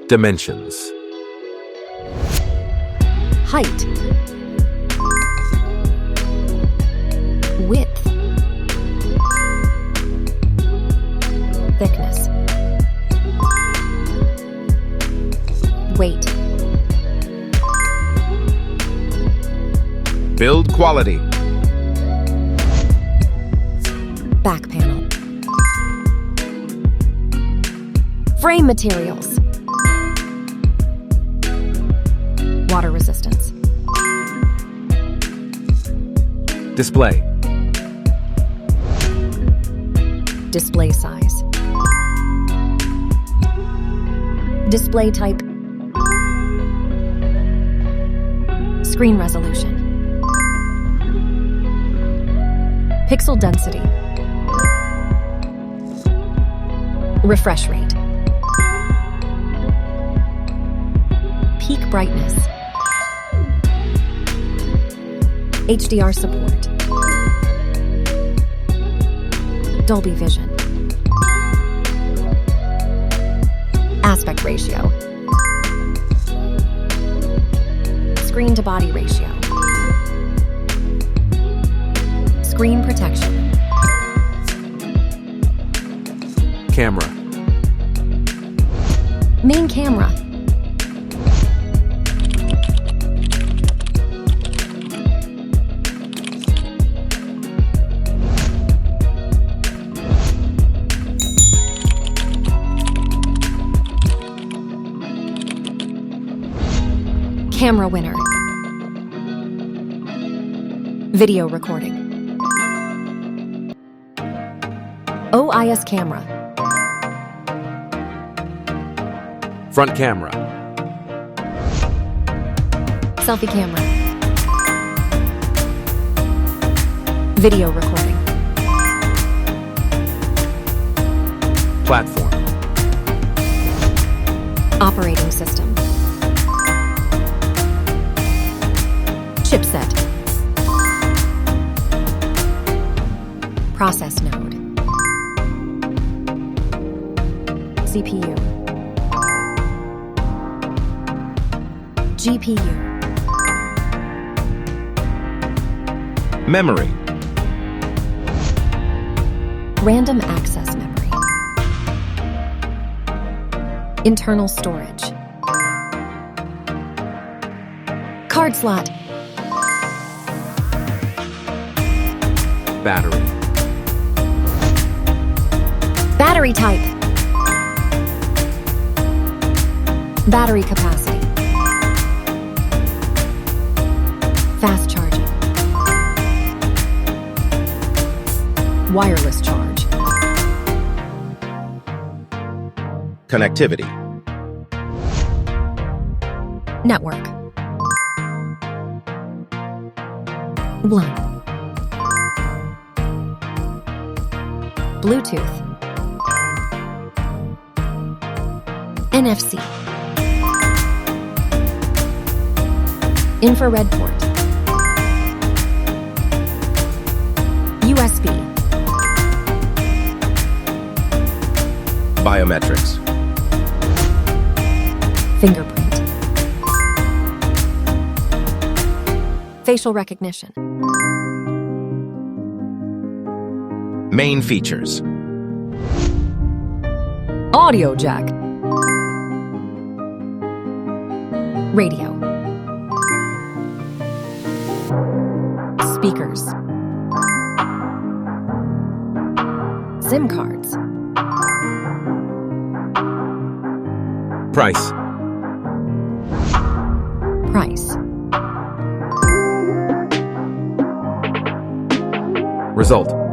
Dimensions. Height. Width. Thickness. Weight. Build quality. Back panel. Frame materials. Water resistance. Display. Display size. Display type. Screen resolution. Pixel density. Refresh rate. Peak brightness. HDR support. Dolby Vision. Aspect ratio. Screen to body ratio. Screen protection. Camera. Main camera. Camera winner. Video recording. OIS camera. Front camera. Selfie camera. Video recording. Platform. Operating system. Chipset. Process node. CPU. GPU. Memory. Random access memory. Internal storage. Card slot. Battery. Battery type. Battery capacity. Fast charging. Wireless charge. Connectivity. Network. WLAN. Bluetooth. NFC. Infrared port. USB. Biometrics. Fingerprint. Facial recognition. Main features. Audio jack. Radio. Speakers. SIM cards. Price. Price. Result.